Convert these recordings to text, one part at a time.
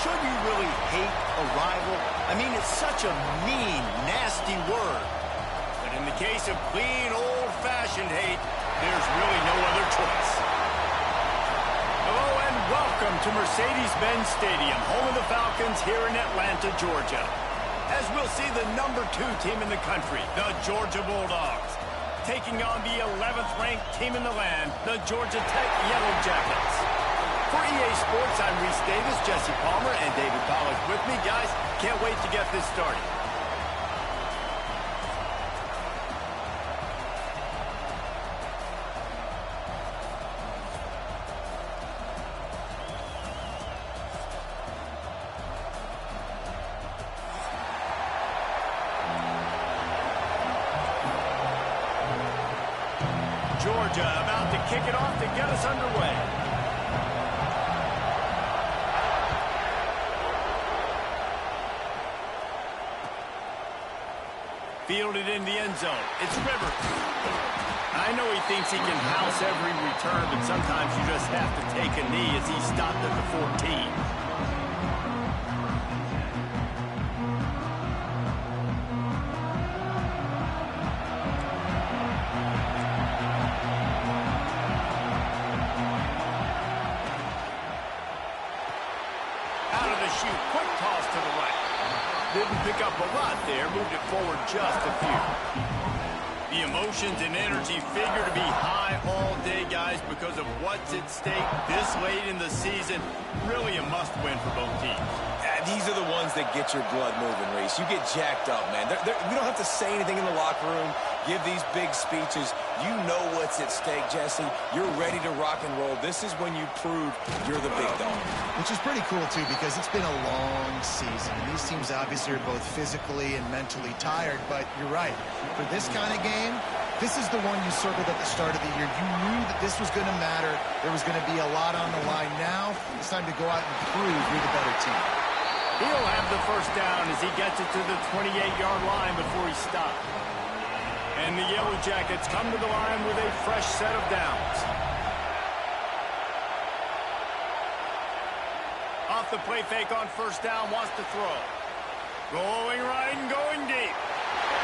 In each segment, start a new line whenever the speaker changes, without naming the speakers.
should you really hate a rival? I mean, it's such a mean, nasty word. But in the case of clean, old-fashioned hate, there's really no other choice. Hello and welcome to Mercedes-Benz Stadium, home of the Falcons here in Atlanta, Georgia. As we'll see the #2 team in the country, the Georgia Bulldogs, taking on the 11th ranked team in the land, the Georgia Tech Yellow Jackets. For EA Sports, I'm Reese Davis, Jesse Palmer, and David Pollack with me. Guys, can't wait to get this started. Georgia about to kick it off to get us underway. Fielded in the end zone. It's Rivers. I know he thinks he can house every return, but sometimes you just have to take a knee as he stopped at the 14. Quick toss to the right. Didn't pick up a lot there. Moved it forward just a few. The emotions and energy figure to be high all day, guys, because of what's at stake this late in the season. Really a must-win for both teams.
These are the ones that get your blood moving, Reese. You get jacked up, man. We don't have to say anything in the locker room, give these big speeches. You know what's at stake, Jesse. You're ready to rock and roll. This is when you prove you're the big dog.
Which is pretty cool, too, because it's been a long season. And these teams obviously are both physically and mentally tired, but you're right. For this kind of game, this is the one you circled at the start of the year. You knew that this was going to matter. There was going to be a lot on the line. Now, it's time to go out and prove you're the better team.
He'll have the first down as he gets it to the 28-yard line before he stops. And the Yellow Jackets come to the line with a fresh set of downs. Off the play fake on first down, wants to throw. Going right and going deep.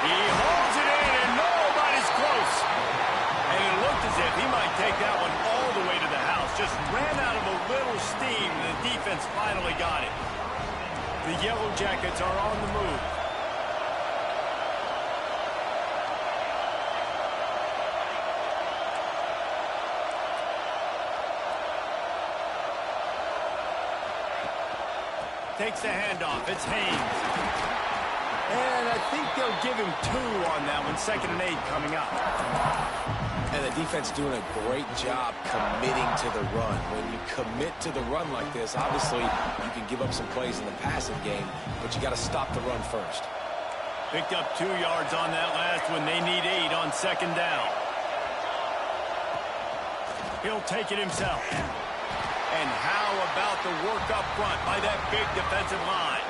He holds it in, and nobody's close. And it looked as if he might take that one all the way to the house. Just ran out of a little steam, and the defense finally got it. The Yellow Jackets are on the move. Takes the handoff. It's Haynes. And I think they'll give him 2 on that one. 2nd and 8 coming up.
And the defense doing a great job committing to the run. When you commit to the run like this, obviously you can give up some plays in the passing game, but you got to stop the run first.
Picked up 2 yards on that last one. They need 8 on 2nd down. He'll take it himself. And how about the work up front by that big defensive line?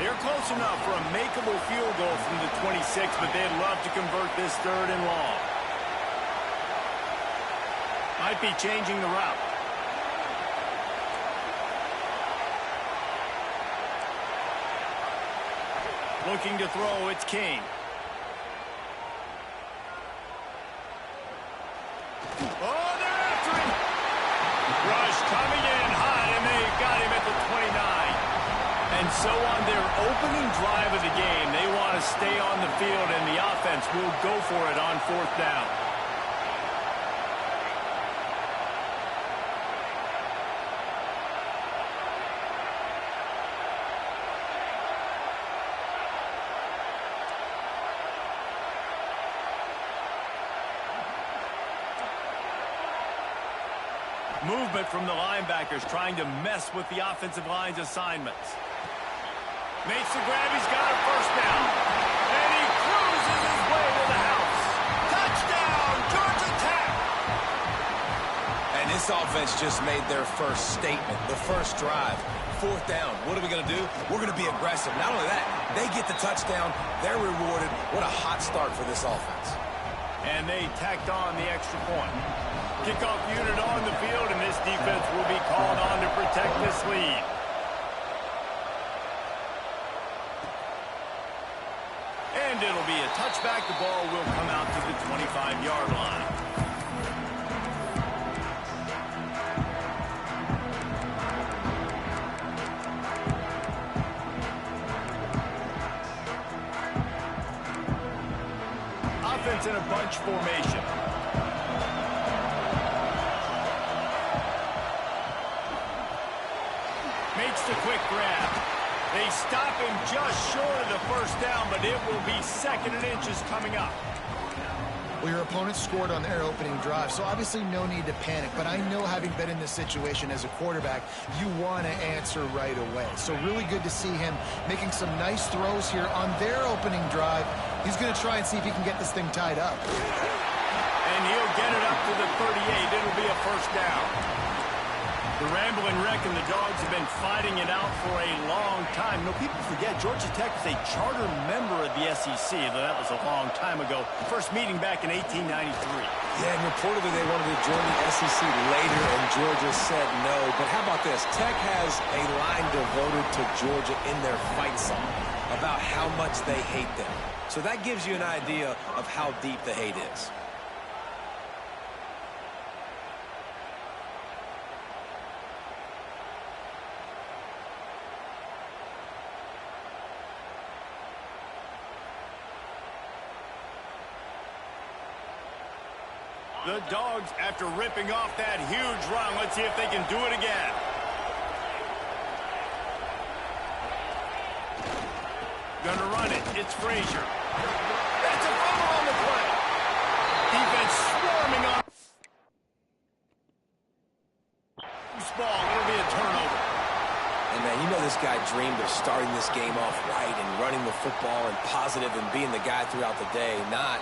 They're close enough for a makeable field goal from the 26, but they'd love to convert this 3rd and long. Might be changing the route. Looking to throw, it's King. Oh, they're after him. Rush coming in hot, and they got him at the 29. And so on their opening drive of the game, they want to stay on the field, and the offense will go for it on 4th down. Movement from the linebackers trying to mess with the offensive line's assignments. Makes the grab. He's got a first down. And he cruises his way to the house. Touchdown, Georgia Tech!
And this offense just made their first statement, the first drive. 4th down. What are we going to do? We're going to be aggressive. Not only that, they get the touchdown. They're rewarded. What a hot start for this offense.
And they tacked on the extra point. Kickoff unit on the field, and this defense will be called on to protect this lead. it'll be a touchback. The ball will come out to the 25-yard line. Offense in a bunch formation. Makes the quick grab. They stop him just short of the first down, but it will be 2nd and inches coming up.
Well, your opponent scored on their opening drive, so obviously no need to panic. But I know, having been in this situation as a quarterback, you want to answer right away. So really good to see him making some nice throws here on their opening drive. He's going to try and see if he can get this thing tied up.
And he'll get it up to the 38. It'll be a first down. The Rambling Wreck and the Dogs have been fighting it out for a long time. You know, people forget Georgia Tech is a charter member of the SEC, though that was a long time ago. First meeting back in 1893.
Yeah, and reportedly they wanted to join the SEC later, and Georgia said no. But how about this? Tech has a line devoted to Georgia in their fight song about how much they hate them. So that gives you an idea of how deep the hate is.
The Dogs, after ripping off that huge run, let's see if they can do it again. Gonna run it. It's Frazier. That's a fumble on the play. Defense swarming on. Loose ball. It'll be a turnover.
And man, you know this guy dreamed of starting this game off right and running the football and positive and being the guy throughout the day, not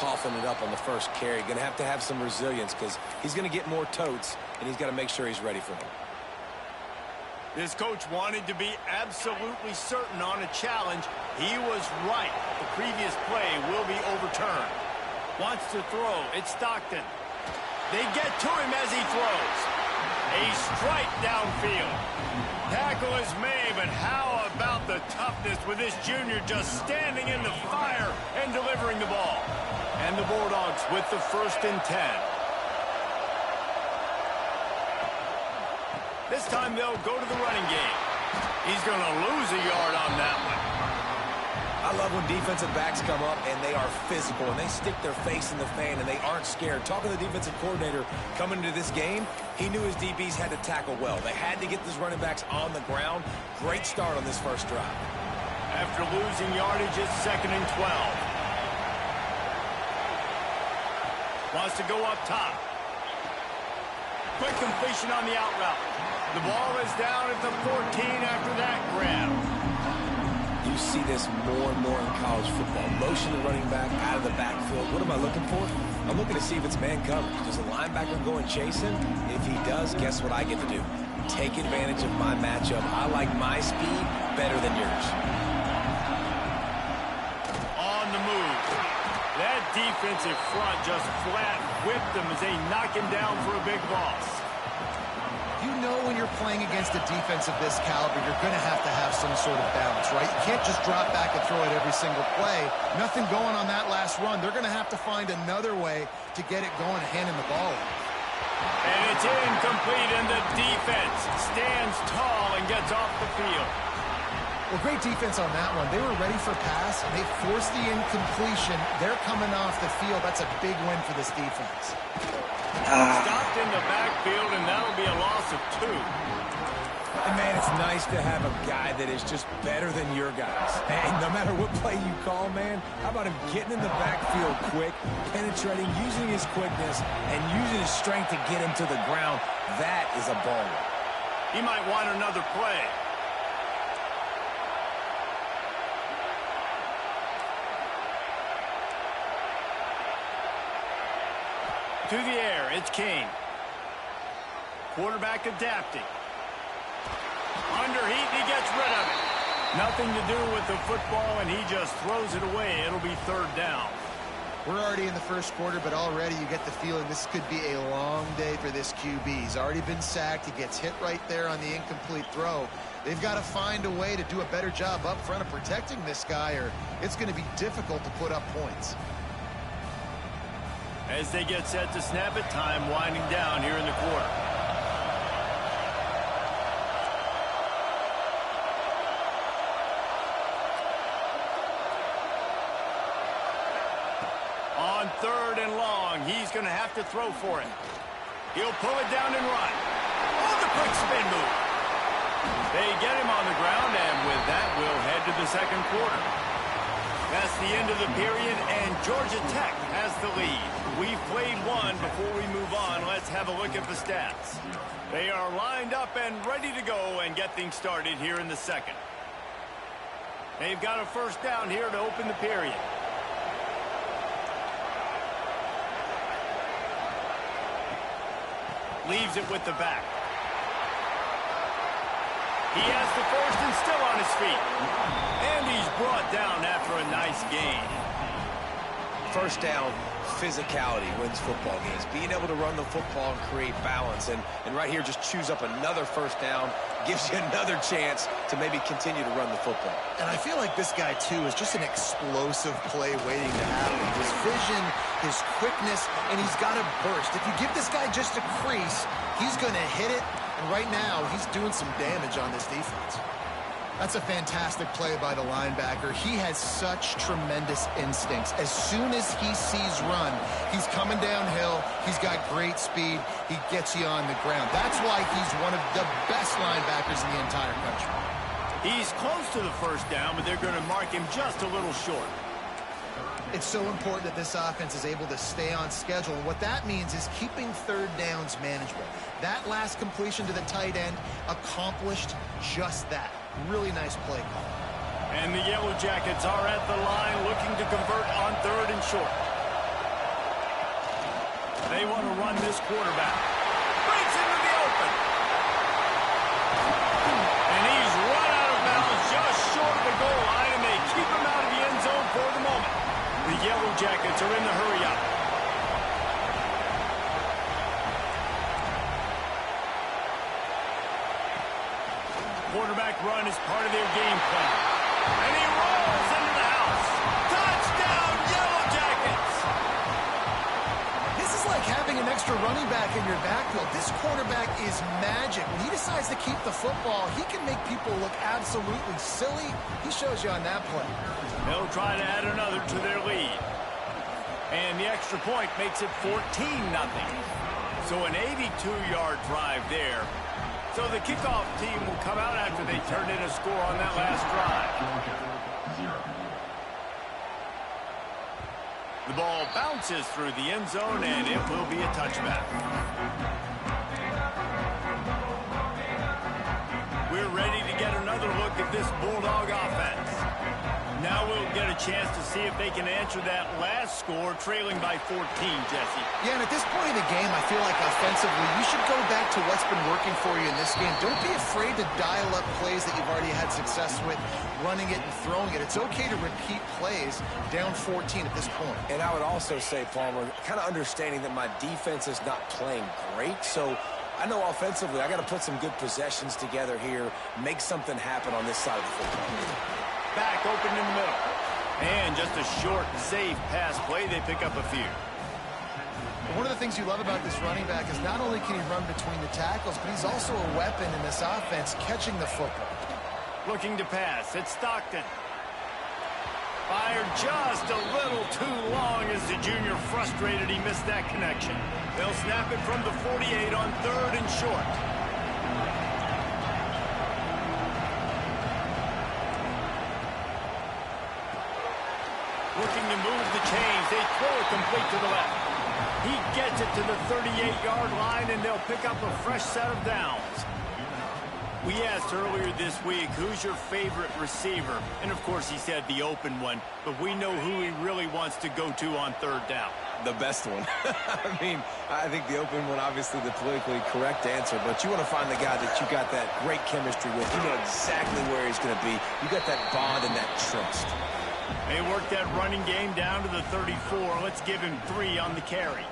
coughing it up on the first carry. Going to have some resilience because he's going to get more totes, and he's got to make sure he's ready for them.
This coach wanted to be absolutely certain on a challenge. He was right. The previous play will be overturned. Wants to throw. It's Stockton. They get to him as he throws. A strike downfield. Tackle is made, but how about the toughness with this junior just standing in the fire and delivering the ball? And the Bulldogs with the 1st and 10. This time they'll go to the running game. He's going to lose a yard on that one.
I love when defensive backs come up and they are physical and they stick their face in the fan and they aren't scared. Talking to the defensive coordinator coming into this game, he knew his DBs had to tackle well. They had to get these running backs on the ground. Great start on this first drive.
After losing yardage, it's 2nd and 12. Wants to go up top. Quick completion on the out route. The ball is down at the 14 after that grab.
You see this more and more in college football. Motion the running back out of the backfield. What am I looking for? I'm looking to see if it's man coverage. Does the linebacker go and chase him? If he does, guess what I get to do? Take advantage of my matchup. I like my speed better than yours.
On the move. That defensive front just flat whipped him as they knock him down for a big loss.
You know when you're playing against a defense of this caliber, you're going to have some sort of balance, right? You can't just drop back and throw it every single play. Nothing going on that last run. They're going to have to find another way to get it going and handing the ball off.
And it's incomplete, and the defense stands tall and gets off the field.
Well, great defense on that one. They were ready for pass, and they forced the incompletion. They're coming off the field. That's a big win for this defense.
Stopped in the backfield, and that'll be a loss of 2.
And man, it's nice to have a guy that is just better than your guys. And no matter what play you call, man, how about him getting in the backfield quick, penetrating, using his quickness, and using his strength to get him to the ground? That is a baller.
He might want another play. To the air, it's King. Quarterback adapting. Under heat, he gets rid of it. Nothing to do with the football, and he just throws it away. It'll be 3rd down.
We're already in the first quarter, but already you get the feeling this could be a long day for this QB. He's already been sacked. He gets hit right there on the incomplete throw. They've got to find a way to do a better job up front of protecting this guy, or it's going to be difficult to put up points.
As they get set to snap it, time winding down here in the quarter. On 3rd and long, he's going to have to throw for it. He'll pull it down and run. Oh, the quick spin move. They get him on the ground, and with that, we'll head to the second quarter. That's the end of the period, and Georgia Tech has the lead. We've played one. Before we move on, let's have a look at the stats. They are lined up and ready to go and get things started here in the second. They've got a first down here to open the period. Leaves it with the back. He has the first and still on his feet. And he's brought down after a nice gain.
First down, physicality wins football games. Being able to run the football and create balance. And right here, just choose up another first down. Gives you another chance to maybe continue to run the football.
And I feel like this guy, too, is just an explosive play waiting to happen. His vision, his quickness, and he's got a burst. If you give this guy just a crease, he's going to hit it. And right now, he's doing some damage on this defense. That's a fantastic play by the linebacker. He has such tremendous instincts. As soon as he sees run, he's coming downhill. He's got great speed. He gets you on the ground. That's why he's one of the best linebackers in the entire country.
He's close to the first down, but they're going to mark him just a little short.
It's so important that this offense is able to stay on schedule. And what that means is keeping third downs manageable. That last completion to the tight end accomplished just that. Really nice play call.
And the Yellow Jackets are at the line looking to convert on 3rd and short. They want to run this quarterback. Breaks into the open. And he's run out of bounds just short of the goal line, and they keep him out of the end zone for the moment. The Yellow Jackets are in the hurry-up. Quarterback run is part of their game plan. And he rolls into the house. Touchdown, Yellow Jackets!
This is like having an extra running back in your backfield. This quarterback is magic. When he decides to keep the football, he can make people look absolutely silly. He shows you on that play.
They'll try to add another to their lead. And the extra point makes it 14-0. So an 82-yard drive there. So the kickoff team will come out after they turned in a score on that last drive. The ball bounces through the end zone, and it will be a touchback. We're ready to get another look at this Bulldog offense. Now we'll get a chance to see if they can answer that last score, trailing by 14, Jesse.
Yeah, and at this point in the game, I feel like offensively, you should go back to what's been working for you in this game. Don't be afraid to dial up plays that you've already had success with, running it and throwing it. It's okay to repeat plays down 14 at this point.
And I would also say, Palmer, kind of understanding that my defense is not playing great, so I know offensively I got to put some good possessions together here, make something happen on this side of the football.
Back open in the middle. And just a short, safe pass play. They pick up a few.
One of the things you love about this running back is not only can he run between the tackles, but he's also a weapon in this offense, catching the football.
Looking to pass. It's Stockton. Fired just a little too long as the junior frustrated he missed that connection. They'll snap it from the 48 on 3rd and short. Looking to move the chains. They throw it complete to the left. He gets it to the 38-yard line, and they'll pick up a fresh set of downs. We asked earlier this week, who's your favorite receiver? And, of course, he said the open one, but we know who he really wants to go to on 3rd down.
The best one. I mean, I think the open one, obviously the politically correct answer, but you want to find the guy that you got that great chemistry with. You know exactly where he's going to be. You got that bond and that trust.
They work that running game down to the 34. Let's give him 3 on the carry.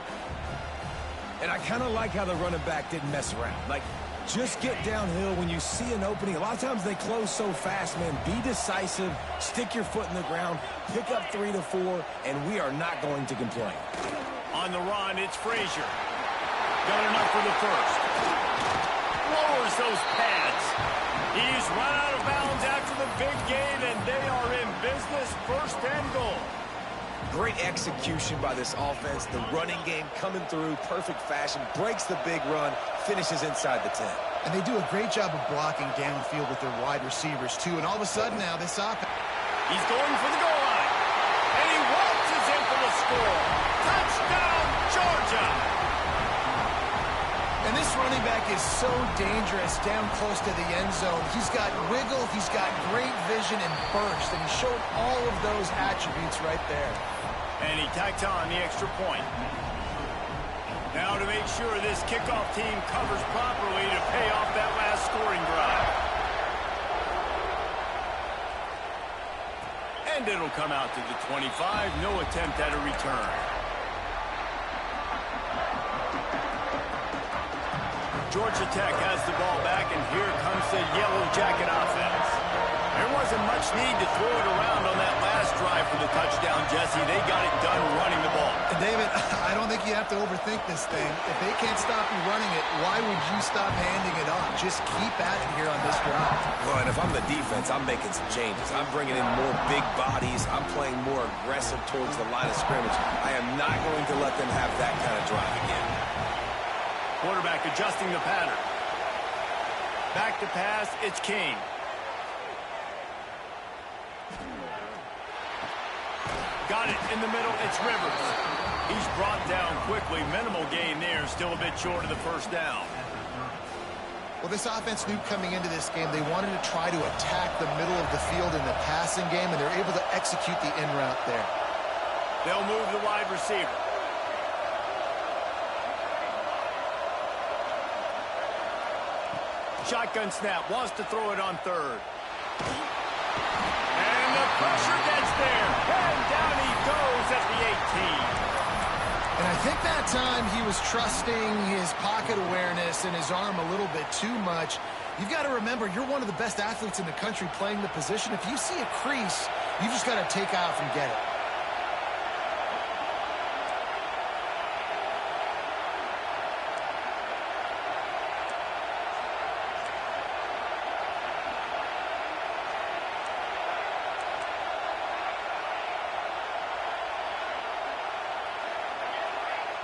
And I kind of like how the running back didn't mess around. Like, Just get downhill when you see an opening. A lot of times they close so fast, man. Be decisive, stick your foot in the ground, pick up 3 to 4, and we are not going to complain.
On the run, it's Frazier. Got enough for the first. Lowers those pads. He's run out of bounds after the big gain, and they are in business. First and goal.
Great execution by this offense. The running game coming through, perfect fashion, breaks the big run, finishes inside the 10.
And they do a great job of blocking downfield with their wide receivers, too. And all of a sudden now, this offense...
He's going for the goal line. And he waltzes in for the score. Touchdown, Georgia!
And this running back is so dangerous down close to the end zone. He's got wiggle, he's got great vision and burst, and he showed all of those attributes right there.
And he tacked on the extra point. Now to make sure this kickoff team covers properly to pay off that last scoring drive. And it'll come out to the 25. No attempt at a return. Georgia Tech has the ball back, and here comes the Yellow Jacket offense. There wasn't much need to throw it around on that last drive for the touchdown, Jesse. They got it done running the ball.
And David, I don't think you have to overthink this thing. If they can't stop you running it, why would you stop handing it off? Just keep at it here on this drive.
Well, and if I'm the defense, I'm making some changes. I'm bringing in more big bodies. I'm playing more aggressive towards the line of scrimmage. I am not going to let them have that kind of drive again.
Quarterback adjusting the pattern. Back to pass, it's King. Got it in the middle, it's Rivers. He's brought down quickly. Minimal gain there, still a bit short of the first down.
Well, this offense knew coming into this game they wanted to try to attack the middle of the field in the passing game, and they're able to execute the in route there.
They'll move the wide receiver. Shotgun snap, wants to throw it on third. And the pressure gets there. And down he goes at the 18.
And I think that time he was trusting his pocket awareness and his arm a little bit too much. You've got to remember, you're one of the best athletes in the country playing the position. If you see a crease, you just got to take off and get it.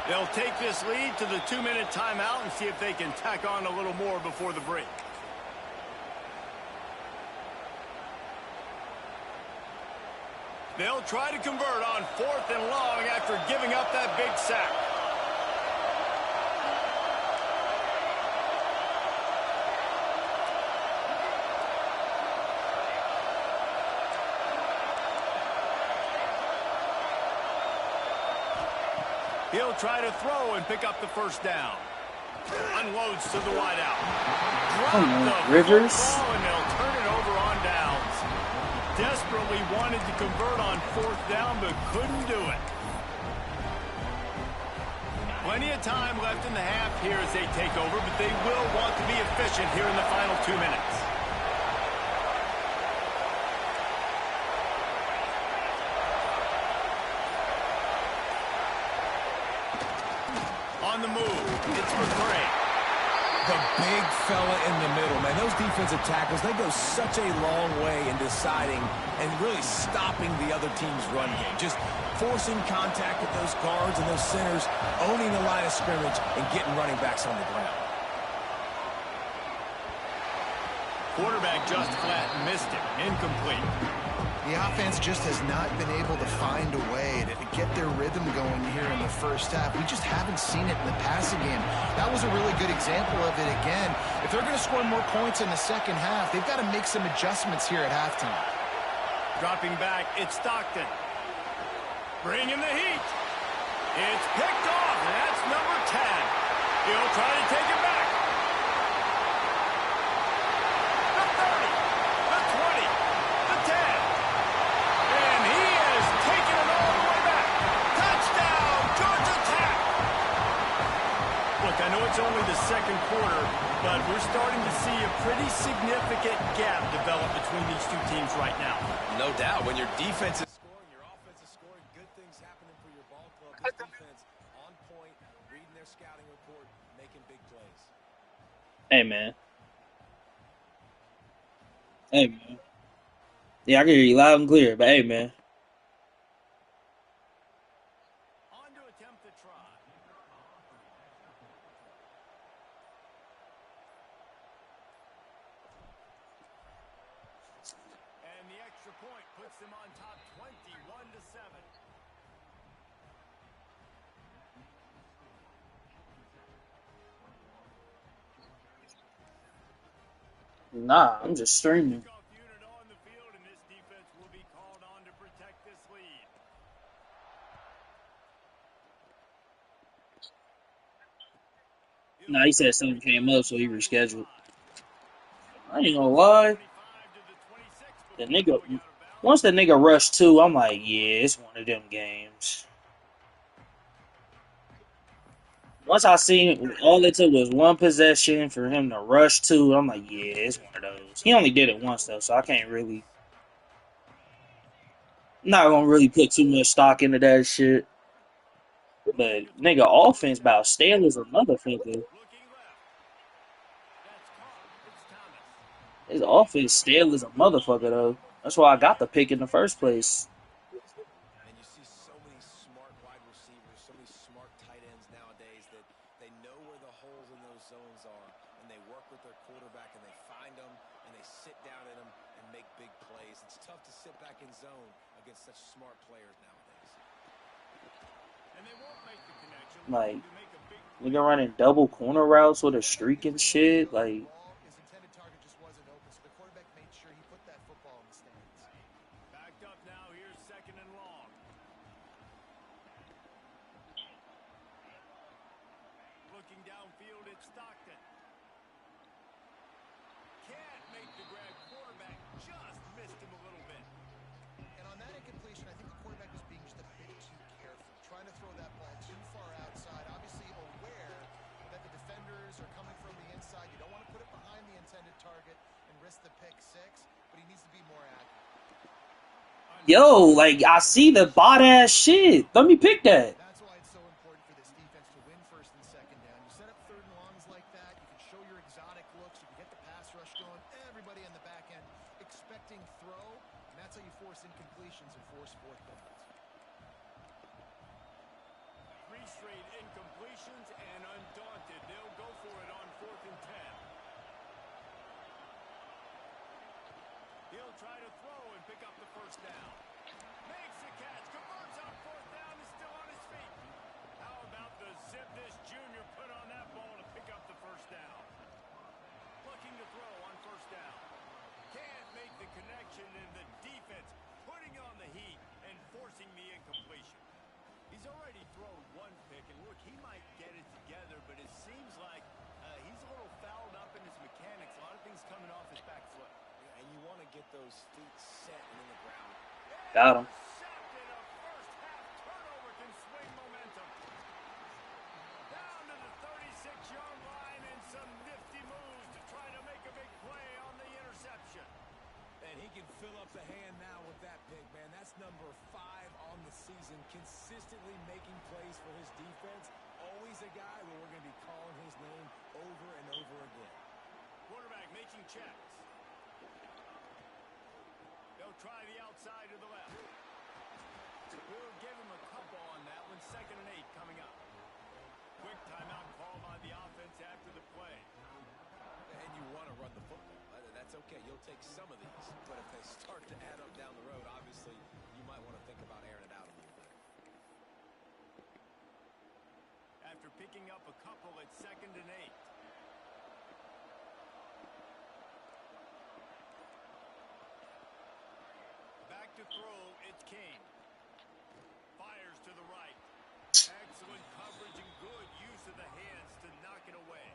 They'll take this lead to the 2-minute timeout and see if they can tack on a little more before the break. They'll try to convert on 4th and long after giving up that big sack. He'll try to throw and pick up the first down. Unloads to the wideout.
Rivers.
And they'll turn it over on downs. Desperately wanted to convert on 4th down, but couldn't do it. Plenty of time left in the half here as they take over, but they will want to be efficient here in the final 2 minutes. On the move, it's McCray.
The big fella in the middle, man. Those defensive tackles, they go such a long way in deciding and really stopping the other team's run game. Just forcing contact with those guards and those centers, owning the line of scrimmage, and getting running backs on the ground.
Quarterback just flat missed it. Incomplete.
The offense just has not been able to find a way to get their rhythm going here in the first half. We just haven't seen it in the passing game. That was a really good example of it again. If they're going to score more points in the second half, they've got to make some adjustments here at halftime.
Dropping back, it's Stockton. Bringing the heat. It's picked off, and that's number 10. He'll try to take it back. The 30, the 20, the 10. And he has taken it all the way back. Touchdown, Georgia Tech. Look, I know it's it's only the second quarter, but we're starting to see a pretty significant gap develop between these two teams right now.
No doubt. When your defense is scoring, your offense is scoring, good things happening for your ball club. This defense on point, reading their scouting report, making big plays.
Hey, man. Hey, man. Yeah, I can hear you loud and clear, but hey, man.
On to attempt the try. And the extra point puts them on top 21-7.
Nah, I'm just streaming.
Kickoff unit on the field, and this defense will be called on to protect this lead.
Nah, he said something came up, so he rescheduled. I ain't gonna lie. The nigga, once the nigga rushed 2, I'm like, yeah, it's one of them games. Once I seen all it took was one possession for him to rush 2, I'm like, yeah, it's one of those. He only did it once, though, so I can't really... Not gonna really put too much stock into that shit. But, nigga, offense about stale as a motherfucker. His offense stale as a motherfucker, though. That's why I got the pick in the first place.
And you see so many smart wide receivers, so many smart tight ends nowadays that they know where the holes in those zones are, and they work with their quarterback, and they find them, and they sit down in them and make big plays. It's tough to sit back in zone against such smart players nowadays.
And they won't make the connection.
Like, nigga running double corner routes with a streak and shit, like...
His intended target just wasn't open, so the quarterback made sure he put that football in the stands.
Backed up now, here's second and long. Looking downfield, it's Stockton. Can't make the grab. Quarterback just missed him a little bit.
And on that incompletion, I think the quarterback was being just a bit too careful, trying to throw that ball too far outside, obviously aware that the defenders are coming from the inside. You don't want to put it behind the intended target and risk the pick 6, but he needs to be more accurate.
Yo, like, I see the bot-ass shit. Let me pick that.
That's why it's so important for this defense to win first and second down. You set up third and longs like that, you can show your exotic looks, you can get the pass rush going, everybody in the back end expecting throw, and that's how you force incompletions and force fourth downs.
3 straight incompletions, and undaunted, they'll go for it on 4th and 10. He'll try to throw and pick up the first down. Makes the catch, converts on 4th down, is still on his feet. How about the zip this junior put on that ball to pick up the first down? Looking to throw on 1st down. Can't make the connection, and the defense putting on the heat and forcing the incompletion. He's already thrown 1 pick, and look, he might get it together, but it seems like he's a little fouled up in his mechanics. A lot of things coming off his back foot.
And you want to get those feet set and in the ground.
Got him.
Intercepted. A first-half turnover can swing momentum. Down to the 36-yard line, and some nifty moves to try to make a big play on the interception.
And he can fill up the hand now with that pick, man. That's number 5 on the season, consistently making plays for his defense. Always a guy where we're going to be calling his name over and over again.
Quarterback making checks. They'll try the outside to the left. We'll give him a couple on that one. 2nd and 8 coming up. Quick timeout call by the offense after the play.
And you want to run the football. That's okay. You'll take some of these. But if they start to add up down the road, obviously, you might want to think about airing it out a little bit.
After picking up a couple at 2nd and 8. Back to throw, it's Kane. Fires to the right. Excellent coverage and good use of the hands to knock it away.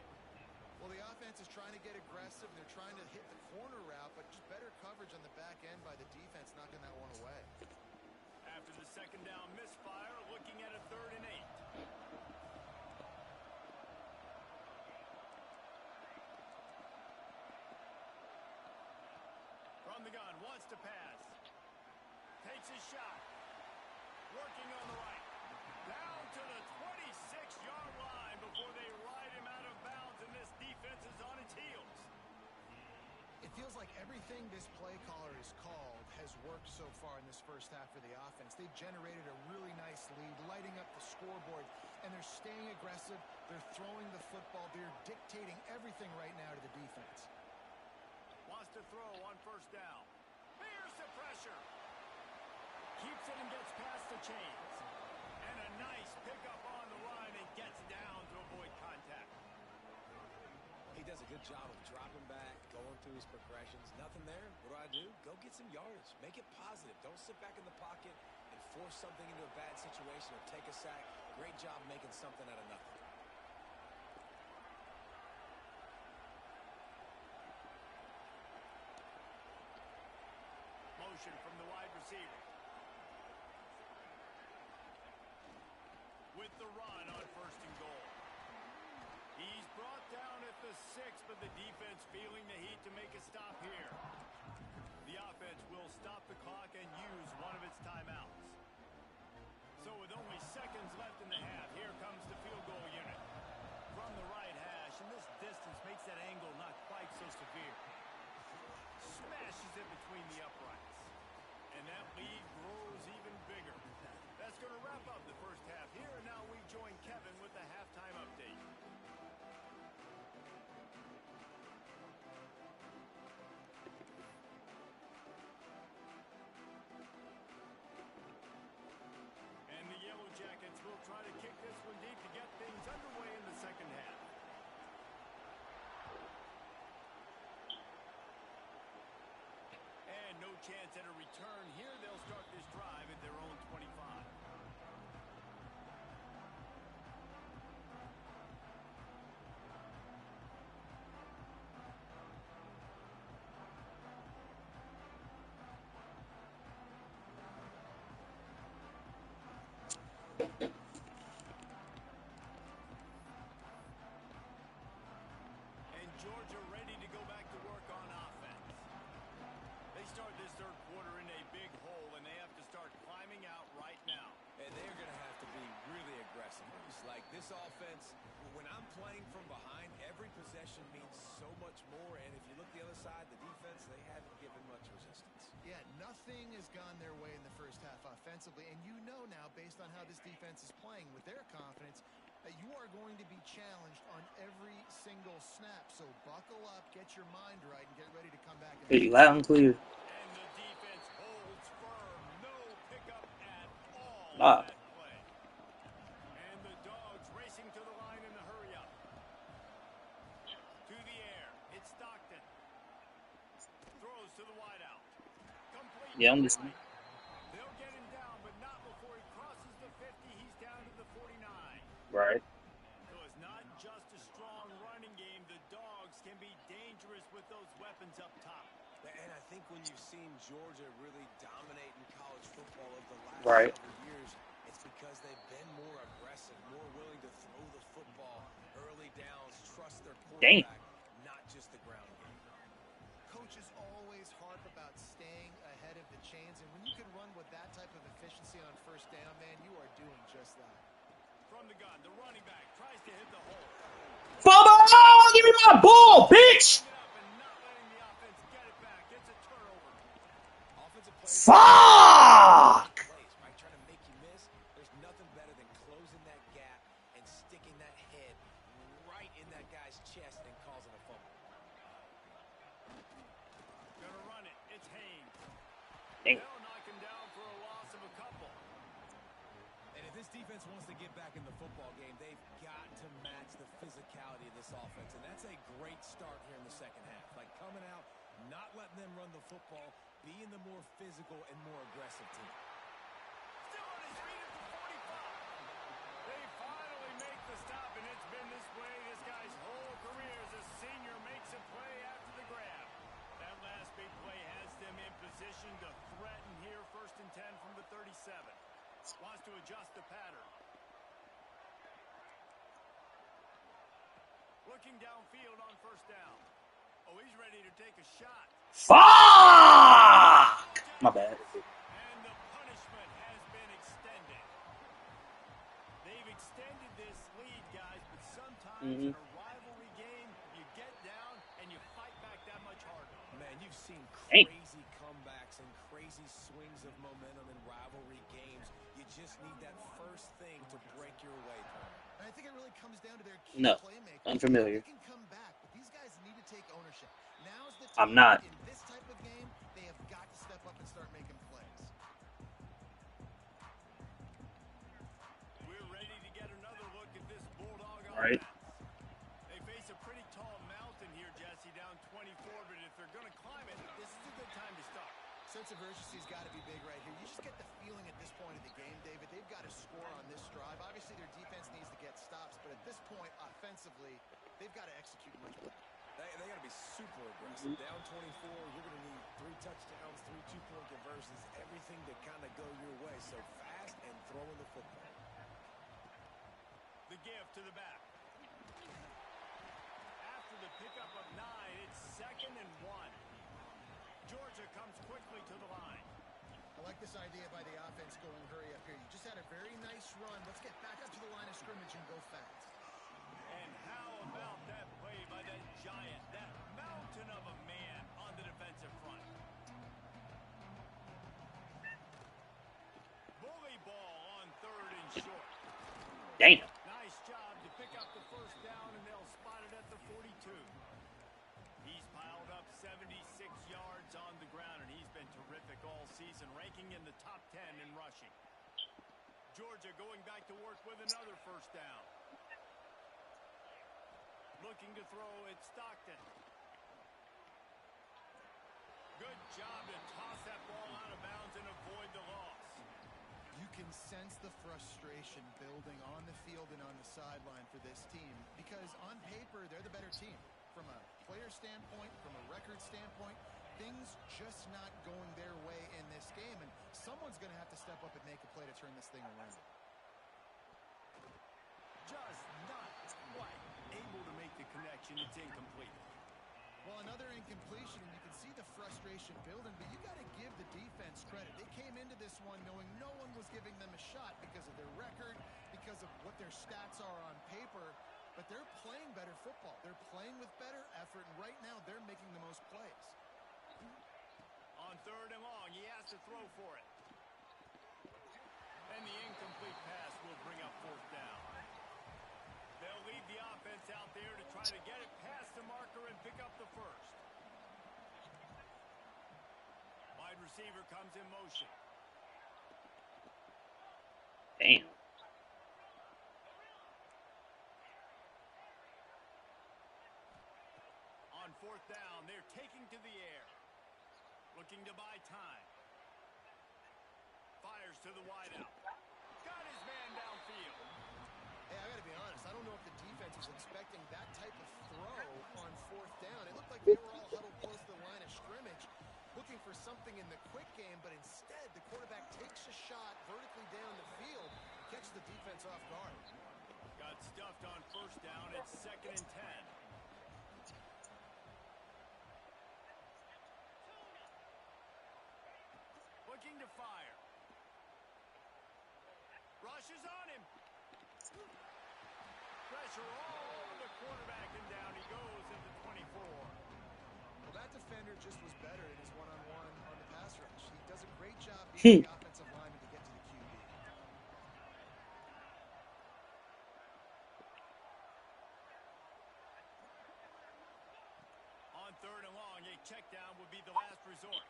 Well, the offense is trying to get aggressive. They're trying to hit the corner route, but just better coverage on the back end by the defense, knocking that one away.
After the 2nd down misfire, looking at a 3rd and 8. to pass. Takes his shot. Working on the right. Down to the 26-yard line before they ride him out of bounds, and this defense is on its heels.
It feels like everything this play caller has called has worked so far in this first half for the offense. They've generated a really nice lead, lighting up the scoreboard, and they're staying aggressive. They're throwing the football. They're dictating everything right now to the defense.
Wants to throw on first down. Here's the pressure. Keeps it and gets past the chains. And a nice pickup on the line and gets down to avoid contact.
He does a good job of dropping back, going through his progressions. Nothing there. What do? Go get some yardage. Make it positive. Don't sit back in the pocket and force something into a bad situation or take a sack. Great job making something out of nothing.
Motion from the wide receiver. With the run on first and goal. He's brought down at the 6, but the defense feeling the heat to make a stop here. The offense will stop the clock and use one of its timeouts. So with only seconds left in the half, here comes the field goal unit. From the right hash, and this distance makes that angle not quite so severe. Smashes it between the uprights. And that lead grows even bigger. That's going to wrap up the first half here, and now we join Kevin with the halftime update. And the Yellow Jackets will try to kick this one deep to get things underway in the second half. And no chance at a return here. They'll start this drive at their own 25. And Georgia ready to go back to work on offense. They start this third quarter in a big hole, and they have to start climbing out right now.
And they're going to have to be really aggressive. It's like this offense, when I'm playing from behind, every possession means so much more. And if you look the other side, the defense, they haven't given much resistance.
Yeah, nothing has gone their way in the first half offensively, and you know now, based on how this defense is playing with their confidence, that you are going to be challenged on every single snap. So buckle up, get your mind right, and get ready to come back.
Pretty loud and clear.
And the defense holds firm. No pickup at all
Ah.
on that play. And the Dogs racing to the line in the hurry-up. To the air. It's Stockton. Throws to the wideout. Complete.
Yeah, I'm
to the
listening.
right. They'll get him down, but not before he crosses the 50. He's down to the 49.
Right.
So it's not just a strong running game. The Dogs can be dangerous with those weapons up top.
And I think when you've seen Georgia really dominate in college football over the last
Right.
several years, it's because they've been more aggressive, more willing to throw the football, early downs, trust their
Dang.
quarterback, not just the ground game.
Coaches always harp about staying ahead of the chains, and when you can run with that type of efficiency on first down, man, you are doing just that.
From the gun, the running back tries to hit the hole.
Bubba! Give me my ball, bitch!
Picking it up and not letting the offense get it back. It's a turnover.
Offensive players
Fuck!
plays, right? Trying to make you miss. There's nothing better than closing that gap and sticking that head right in that guy's chest and causing a fumble.
Gonna run it. It's Haynes.
Dang.
They'll knock him down for a loss of a couple.
And if this defense wants to get back in the football game, they've got to match the physicality of this offense. And that's a great start here in the second half. Like coming out, not letting them run the football, being the more physical and more aggressive team.
Still on his feet at the 45. They finally make the stop, and it's been this way this guy's whole career as a senior makes a play after the grab. That last big play has them in position to threaten here, 1st and 10 from the 37. Wants to adjust the pattern. Looking downfield on first down. Oh, he's ready to take a shot.
Fuck! My bad.
And the punishment has been extended. They've extended this lead, guys, but sometimes in a rivalry game, you get down and you fight back that much harder.
Man, you've seen
Hey.
crazy comebacks and crazy swings of momentum in rivalry games. You just need that first thing to break your way, Paul.
And I think it really comes down to their key
No.
playmaker.
Unfamiliar.
They can come back, but these guys need to take ownership. Now's the
I'm
time.
not.
In this type of game, they have got to step up and start making plays.
We're ready to get another look at this Bulldog
Right.
offense. They face a pretty tall mountain here, Jesse, down 24, but if they're going to climb it, this is a good time to start.
Sense of urgency's got to be big right here. You just get the feeling at this point of the game, David, they've got to score on this drive. Obviously, their defense needs to get stops, but at this point, offensively, they've got to execute much better.
They got to be super aggressive. Down 24, you're going to need 3 touchdowns, 3 two-point conversions, everything to kind of go your way. So fast and throwing the football.
The give to the back. After the pickup of 9, it's 2nd and 1. Georgia comes quickly to the line.
I like this idea by the offense going hurry up here. You just had a very nice run. Let's get back up to the line of scrimmage and go fast.
And how about that play by that giant, that mountain of a man on the defensive front? Bully ball on 3rd and short.
Damn.
Nice job to pick up the first down, and they'll spot it at the 42. He's piled up 76 yards on the ground, and he's been terrific all season, ranking in the top 10 in rushing. Georgia going back to work with another first down. Looking to throw, it's Stockton. Good job to toss that ball out of bounds and avoid the loss.
You can sense the frustration building on the field and on the sideline for this team because on paper, they're the better team. From a player standpoint, from a record standpoint, things just not going their way in this game, and someone's going to have to step up and make a play to turn this thing around.
Just not quite able to make the connection. It's incomplete.
Well, another incompletion, and you can see the frustration building, but you got to give the defense credit. They came into this one knowing no one was giving them a shot because of their record, because of what their stats are on paper, but they're playing better football. They're playing with better effort, and right now they're making the most plays.
On 3rd and long, he has to throw for it. And the incomplete pass will bring up 4th down. They'll leave the offense out there to try to get it past the marker and pick up the first. Wide receiver comes in motion.
Damn.
On 4th down, they're taking to the air. Looking to buy time. Fires to the wideout. Got his man downfield.
Hey, I got to be honest. I don't know if the defense was expecting that type of throw on 4th down. It looked like they were all huddled close to the line of scrimmage, looking for something in the quick game, but instead the quarterback takes a shot vertically down the field, catches the defense off guard.
Got stuffed on 1st down. It's 2nd and 10. Looking to fire. Rushes on him. Pressure all over the quarterback, and down he goes at the 24.
Well, that defender just was better in his one-on-one on the pass rush. He does a great job being the offensive lineman to get to the QB.
On 3rd and long, a check down would be the last resort.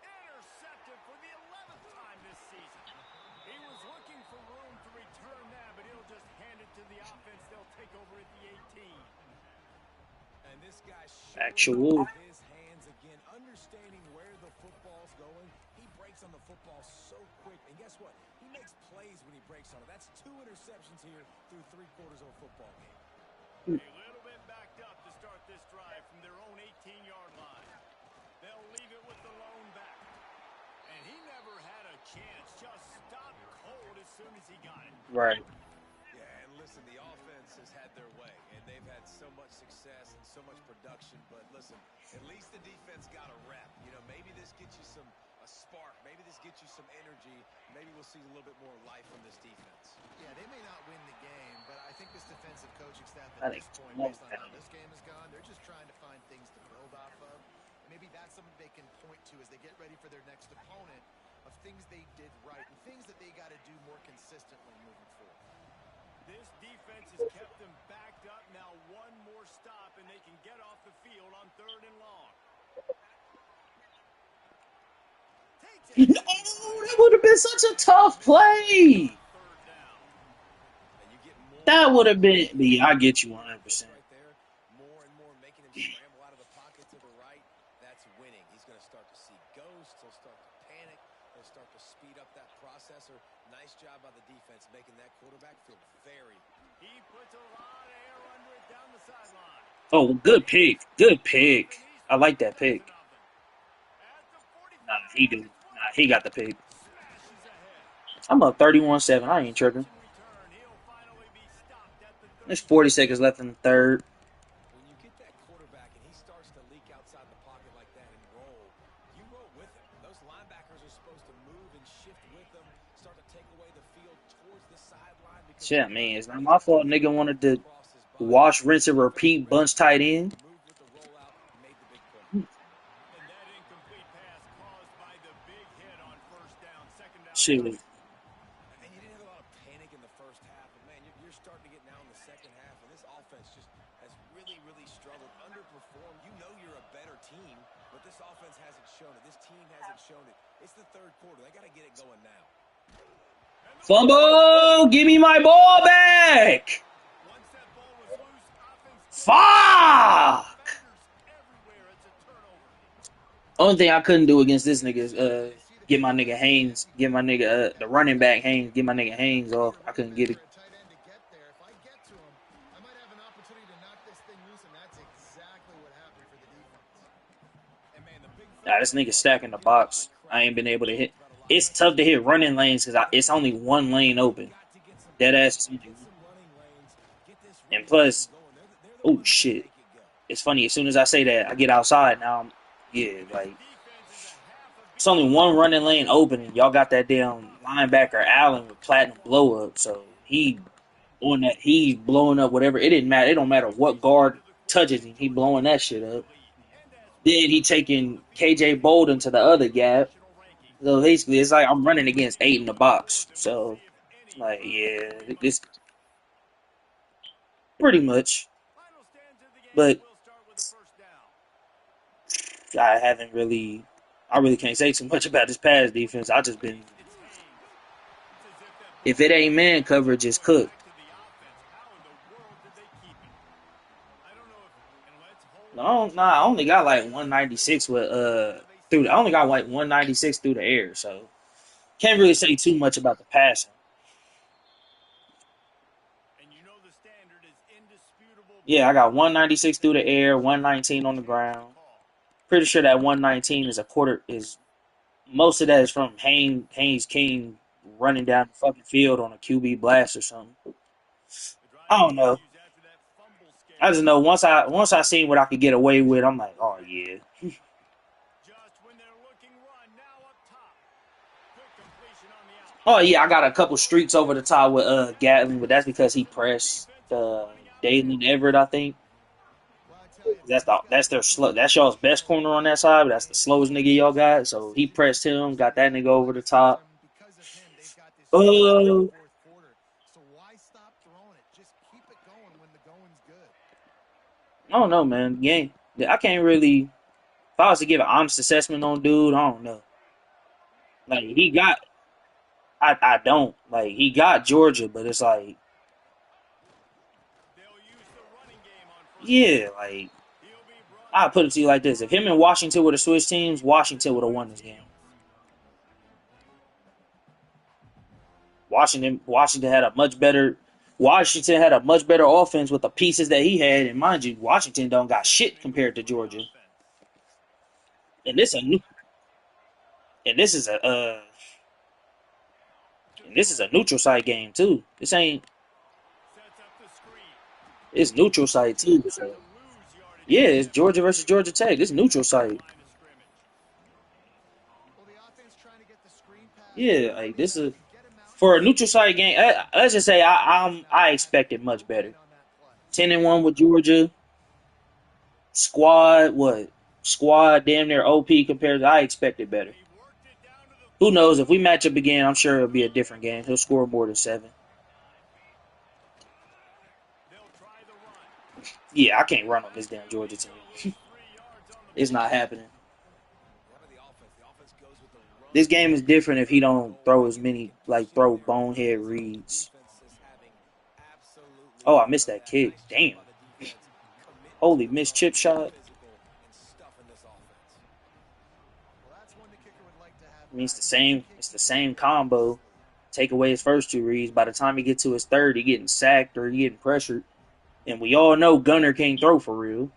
Intercepted for the 11th time this season. He was looking for room to return that, but he'll just hand it to the offense. They'll take over at the 18.
And this guy
Actual.
his hands again, understanding where the football's going. He breaks on the football so quick. And guess what? He makes plays when he breaks on it. That's 2 interceptions here through 3/4 of a football game.
A little bit backed up to start this drive from their own 18-yard line. They'll leave it with the lone back. And he never had a chance. Just stopped cold as soon as he got it.
Right.
Yeah, and listen, the offense has had their way, and they've had so much success and so much production. But listen, at least the defense got a rep. You know, maybe this gets you a spark. Maybe this gets you some energy. Maybe we'll see a little bit more life from this defense.
Yeah, they may not win the game, but I think this defensive coaching staff at this point, based on how this game has gone, they're just trying to find things to build off of. Maybe that's something they can point to as they get ready for their next opponent, of things they did right and things that they got to do more consistently moving forward.
This defense has kept them backed up. Now one more stop, and they can get off the field on 3rd and long.
Oh, that would have been such a tough play. That would have been. Yeah, I get you 100%.
More and more making him scramble out of the pocket to the right. That's winning. He's going to start to see ghosts. He'll start to panic. He'll start to speed up that processor. Nice job by the defense making that quarterback feel very.
He puts a lot of air under it down the sideline.
Oh, good pick. Good pick. I like that pick. Nah, he did. Nah, he got the pick. I'm up 31-7. I ain't tripping. There's 40 seconds left in the third.
When you get that quarterback and he starts to leak outside the pocket like that and roll, you roll with him. Those linebackers are supposed to move and shift with them, start to take away the field towards the sideline.
Shit, man, it's not my fault. Nigga wanted to wash, rinse, and repeat. Bunch tight end. Shit.
And you didn't have a lot of panic in the first half, but man, you're starting to get now in the second half, and this offense just has really, really struggled, underperformed. You know you're a better team, but this offense hasn't shown it. This team hasn't shown it. It's the third quarter. They got to get it going now.
Fumble! Give me my ball back! Fuck! Only thing I couldn't do against this nigga is get my nigga Haynes, get my nigga the running back Haynes, get my nigga Haynes off. I couldn't get it. Nah, this nigga stacking the box. I ain't been able to hit. It's tough to hit running lanes because it's only one lane open. Dead ass. And plus, oh shit. It's funny, as soon as I say that, I get outside now. Like, it's only one running lane open, and y'all got that damn linebacker Allen with platinum blow up. So he's blowing up whatever. It didn't matter. It don't matter what guard touches him. He blowing that shit up. Then he taking KJ Bolden to the other gap. So basically, it's like I'm running against 8 in the box. So, like, yeah, it's pretty much. But I really can't say too much about this pass defense. I just been, if it ain't man coverage, it's cooked. I only got like 196 with I only got like 196 through the air, so can't really say too much about the passing. Yeah, I got 196 through the air, 119 on the ground. Pretty sure that 119 is most of that is from Haynes King running down the fucking field on a QB blast or something. I don't know. I just know once I seen what I could get away with, I'm like, oh yeah. Oh yeah, I got a couple streaks over the top with Gatlin, but that's because he pressed Dalen Everett, I think. That's y'all's best corner on that side, but that's the slowest nigga y'all got. So he pressed him, got that nigga over the top. I don't know, man. I can't really. If I was to give an honest assessment on dude, I don't know. Like he got, I don't like he got Georgia, but it's like, yeah, like I put it to you like this: if him and Washington would have switched teams, Washington would have won this game. Washington had a much better offense with the pieces that he had, and mind you, Washington don't got shit compared to Georgia. And this is a neutral site game too. This ain't. It's neutral site too. So yeah, it's Georgia versus Georgia Tech. It's neutral site.
Well, the offense trying to get the screen pass to
Yeah, like
Gurley,
this
but
is
if you get him out,
for
you
a
see
neutral site game. Let's just say I expected much better. 10-1 with Georgia squad. What squad? Damn near OP compared to I expected better. Who knows if we match up again? I'm sure it'll be a different game. He'll score more than 7. Yeah, I can't run on this damn Georgia team. It's not happening. This game is different if he don't throw as many throw bonehead reads. Oh, I missed that kick. Damn. Holy missed chip shot. I mean, it's the same combo. Take away his first 2 reads. By the time he gets to his third, he getting sacked or he getting pressured. And we all know Gunner can't throw for real.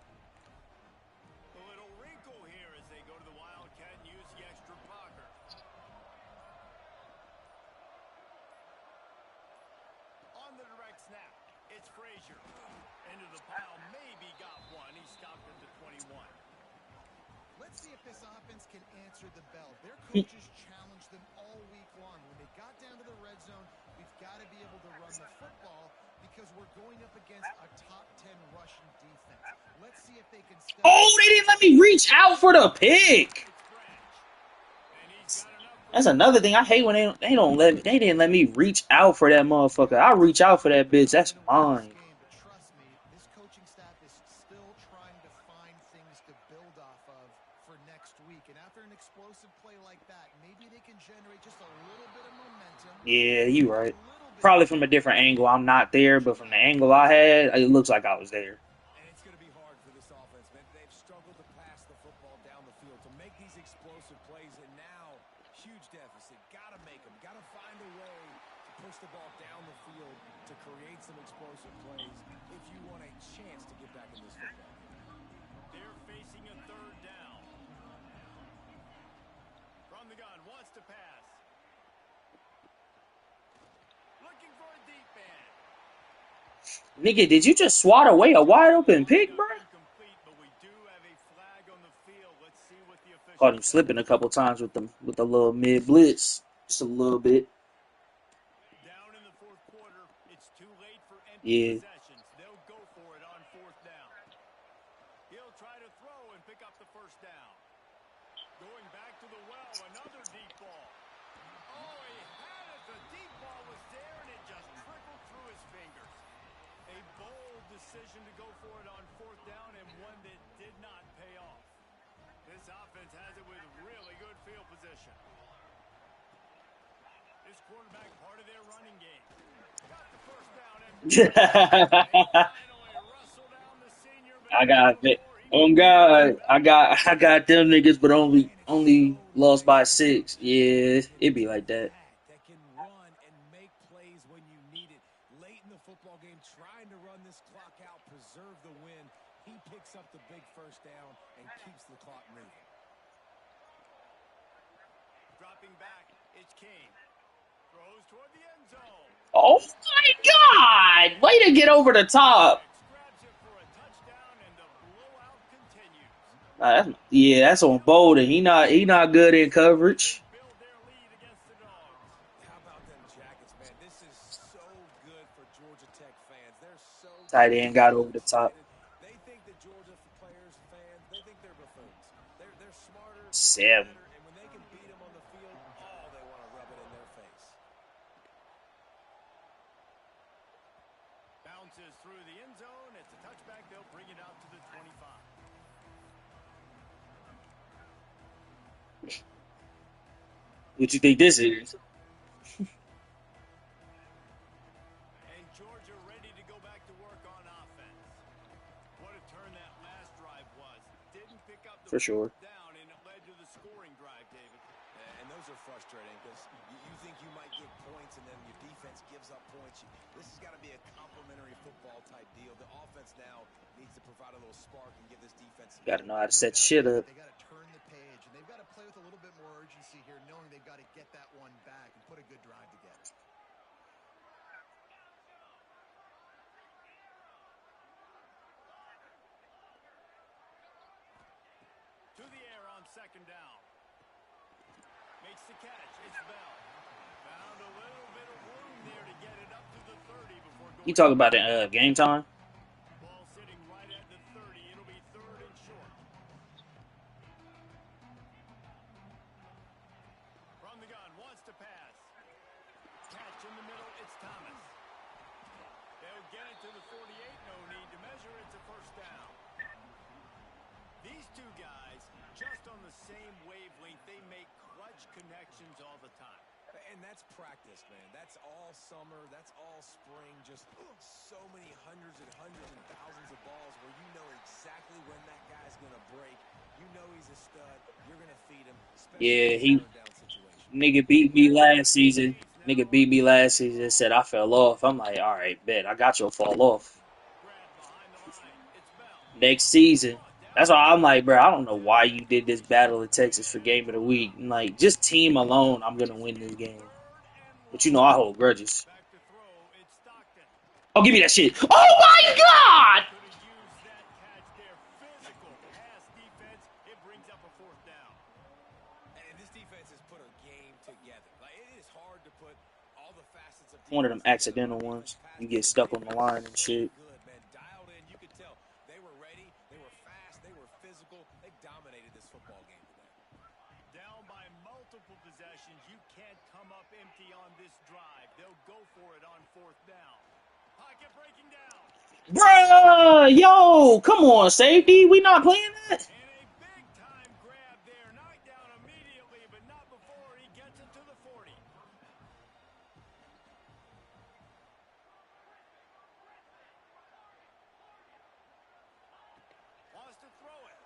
let's see if this offense can answer the bell. Their coaches challenged them all week long. When they got down to the red zone, we've got to be able to run the football because we're going up against a top 10 rushing defense. Let's see if they can step
Oh, they didn't let me reach out for the pick. That's another thing I hate when they didn't let me reach out for that motherfucker. I reach out for that bitch. That's mine.
But trust me, this coaching staff is still trying to find things to build off of for next week. And after an explosive play like that, maybe they can generate just a little bit of momentum.
Yeah, you right. Probably from a different angle. I'm not there, but from the angle I had, it looks like I was there.
And it's going to be hard for this offense, man. They've struggled to pass the football down the field to make these explosive plays, and now huge deficit. Got to make them. Got to find a way to push the ball down the field to create some explosive plays if you want a chance to get back in this football game.
They're facing a 3rd down. From the gun, wants to pass. Looking for a deep man.
Nigga, did you just swat away a wide open pick, bro? Caught him slipping a couple times with the little mid blitz, just a little bit.
Down in the 4th quarter, it's too late for
Yeah.
possessions. They'll go for it on 4th down. He'll try to throw and pick up the 1st down. Going back to the well, another deep ball. Oh, he had it. The deep ball was there, and it just trickled through his fingers. A bold decision to go for it on 4th down, and one that did not pay off. This offense has it with really good field position. This quarterback part of their running game. Got the 1st down and finally wrestled down the senior.
I got it. Oh God, I got them niggas, but only lost by 6. Yeah, it be like that.
That can run and make plays when you need it. Late in the football game, trying to run this clock out, preserve the win. He picks up the big 1st down and keeps the clock moving.
Dropping back, it's Kane. Throws toward the end zone.
Oh my God! Way to get over the top.
Grabs it for a touchdown, and the blowout continues.
Yeah, that's on Bolden. He not good in coverage.
Build their lead against the Dogs.
How about them Jackets, man? This is so good for Georgia Tech fans. They're so
Tight end got over the top.
They think that Georgia players, fans, they think they're buffoons. They're smarter,
7.
better, and when they can beat them on the field, oh, they want to rub it in their face.
Bounces through the end zone. It's a touchback. They'll bring it out to the 25.
What you think this is?
And Georgia ready to go back to work on offense. What a turn that last drive was. Didn't pick up the
For sure.
down, and it led to the scoring drive, David.
And those are frustrating because you think you might get points and then your defense gives up points. This has got to be a complementary football type deal. The offense now needs to provide a little spark and give this defense.
Got to know how to set shit up.
They got to turn the page, and they've got to play with a little bit more urgency here, knowing they've got to get that one back and put a good drive together.
second down. Makes the catch. It's Bell. Found a little bit of room there to get it up to the 30 before
You
going.
talk about the game time?
Ball sitting right at the 30. It'll be third and short. From the gun, wants to pass. Catch in the middle, it's Thomas. They'll get it to the 48, no need to measure, it's a first down. These two guys, just on the same wavelength, they make clutch connections all the time.
And that's practice, man. That's all summer. That's all spring. Just so many hundreds and thousands of balls where you know exactly when that guy's going to break. You know he's a stud. You're going to feed him, especially
Yeah,
in a third down situation.
nigga beat me last season. Nigga beat me last season. Said I fell off. I'm like, all right, bet I got you fall off. Next season. That's why I'm like, bro, I don't know why you did this Battle of Texas for Game of the Week. And like, just team alone, I'm gonna win this game. But you know, I hold grudges. Oh, give me that shit. Oh my god! One of them accidental ones. You get stuck on the line and shit.
You can't come up empty on this drive. They'll go for it on fourth down. Pocket breaking down.
Bruh, yo, come on, safety. We not playing that?
And a big time grab there. Knocked down immediately, but not before he gets it to the 40. Wants to throw it.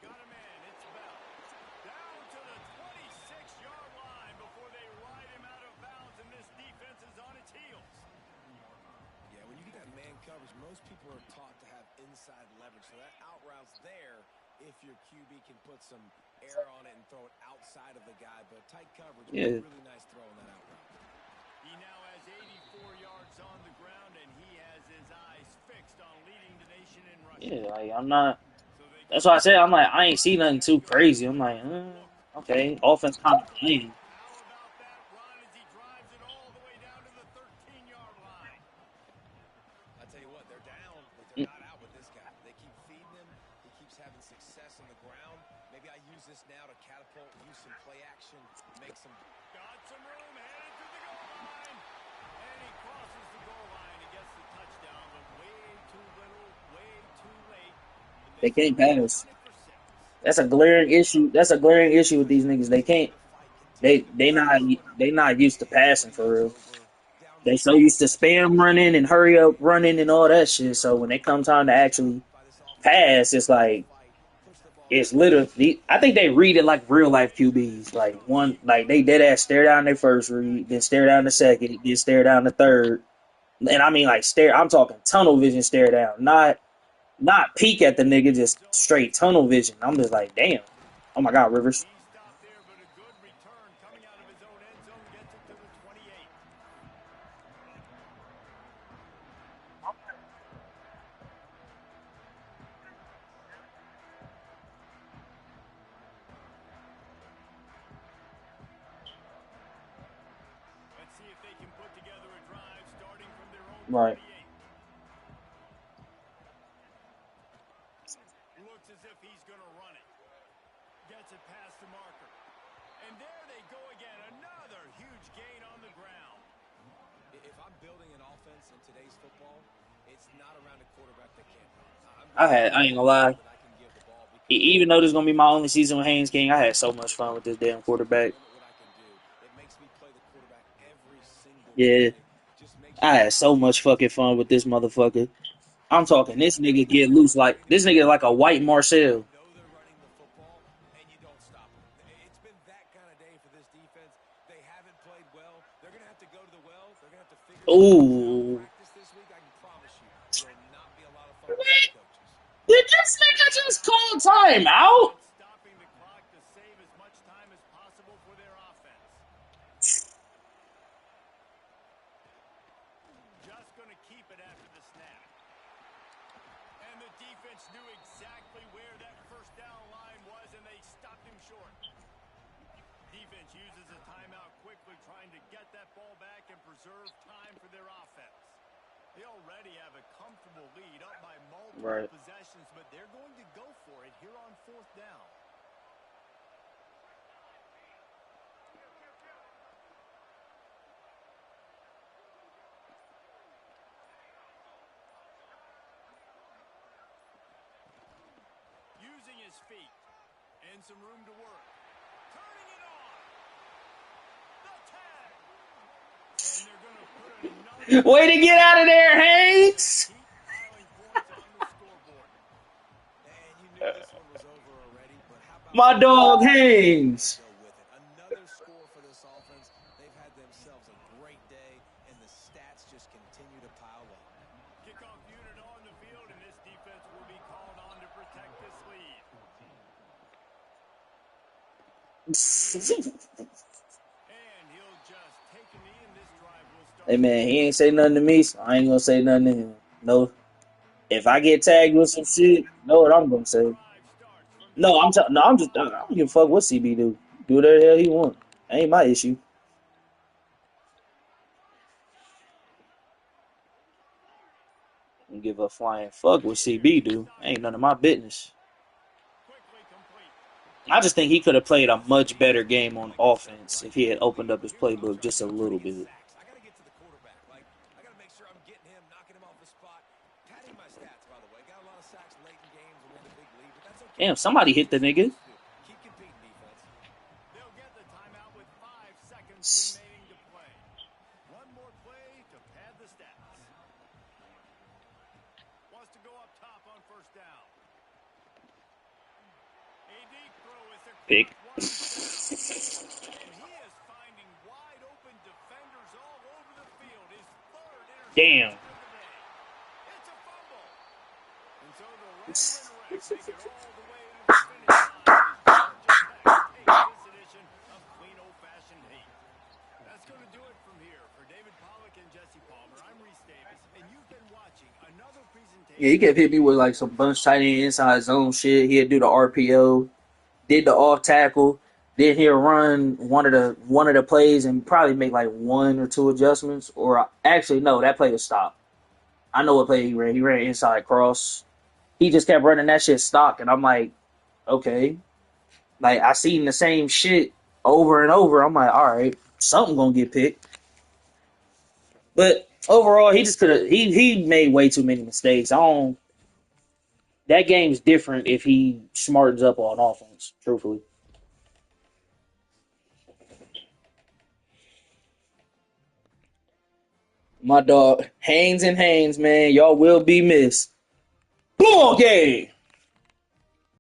Got a man. It's Bell. Down to the 26-yard line before they ride him out of bounds, and this defense is on its heels.
Yeah, when you get that man coverage, most people are taught to have inside leverage. So that out route's there if your QB can put some air on it and throw it outside of the guy. But tight coverage,
yeah.
Really nice throw on that out route.
He now has 84 yards on the ground, and he has his eyes fixed on leading the nation in rushing.
Yeah, like, I'm not. That's why I said, I'm like, I ain't see nothing too crazy. I'm like, okay, offense kind of clean.
How about that run as he drives it all the way down to the 13-yard line?
I tell you what, they're down, but they're not out with this guy. They keep feeding him. He keeps having success on the ground. Maybe I use this now to catapult, use some play action, make some.
Got some room, headed to the goal line. And he crosses the goal line and gets the touchdown, but way too little, way too late.
They can't pass. That's a glaring issue. That's a glaring issue with these niggas. They can't. They not used to passing for real. They so used to spam running and hurry up running and all that shit. So when it comes time to actually pass, it's like it's literally. I think they read it like real life QBs. Like they dead ass stare down their first read, then stare down the second, then stare down the third. And I mean like stare. I'm talking tunnel vision stare down, not peek at the nigga, just straight tunnel vision. I'm just like, damn. Oh my god, Rivers.
He stopped there, but a good return coming out of his own end zone gets it to the 28. Let's see if they can put together a drive starting from their own 28.
Right.
Looks as if he's going to run it. Gets it past the marker. And there they go again. Another huge gain on the ground.
If I'm building an offense in today's football, it's not around a quarterback that can't run.
I ain't gonna lie. Even though this is gonna be my only season with Haynes King, I had so much fun with this damn quarterback. Yeah. I had so much fucking fun with this motherfucker. I'm talking this nigga get loose like this nigga like a white Marcel. Ooh. Did this nigga just call timeout?
Stopping the clock to save as much time as possible for their offense. Just going to keep it after the snap. And the defense knew exactly where that first down line was, and they stopped him short. Defense uses a timeout quickly, trying to get that ball back and preserve time for their offense. They already have a comfortable lead up by multiple possessions, but they're going to go for it here on fourth down. Using his feet and some room to work. Turning it on. The tag. And they're going to put another
Way to get out of there, Haynes!
keep piling points on the scoreboard.
And you knew this one was over already, but how about
My dog Haynes.
go with it? Another score for this offense. They've had themselves a great day, and the stats just continue to pile up.
Kickoff unit on the field, and this defense will be called on to protect this lead. And he'll just take a knee, and this drive will start.
Hey man, he ain't say nothing to me, so I ain't gonna say nothing to him. No, if I get tagged with some shit, know what I'm gonna say.
Drive starts from
No, I'm just I don't give a fuck what CB do. Do whatever the hell he want. Ain't my issue. I don't give a flying fuck what CB do. Ain't none of my business.
quickly complete.
I just think he could have played a much better game on offense if he had opened up his playbook just a little bit.
Sacks. I got to get to the quarterback. Like, I got to make sure I'm getting him, knocking him off the spot. Padding my stats, by the way. Got a lot of sacks late in games when we're in the big lead, but that's okay.
Damn, somebody hit the nigga.
Keep competing, defense.
They'll get the timeout with 5 seconds remaining to play. One more play to pad the stats. Wants to go up top on first down. A deep throw is a
Pick.
and he is finding wide open defenders all over the field. His third
Damn.
interception of the day. It's a fumble. And so the Ravens make it all the way to the finish line. Georgia Tech takes this edition of Clean Old-Fashioned Hate. That's going to do it from here. For David Pollack and Jesse Palmer, I'm Reese Davis, and you've been watching another presentation.
Yeah, he kept hitting me with like some bunch tight end inside zone shit. He'd do the RPO, did the off tackle, then he'll run one of the plays and probably make like 1 or 2 adjustments. Or actually, no, that play was stopped. I know what play he ran. He ran inside cross. He just kept running that shit stock, and I'm like, okay. Like I seen the same shit over and over. I'm like, all right, something gonna get picked. But overall, he just could have. He made way too many mistakes. That game's different if he smartens up on offense. Truthfully, my dog Haynes and Haynes, man, y'all will be missed. Ball game.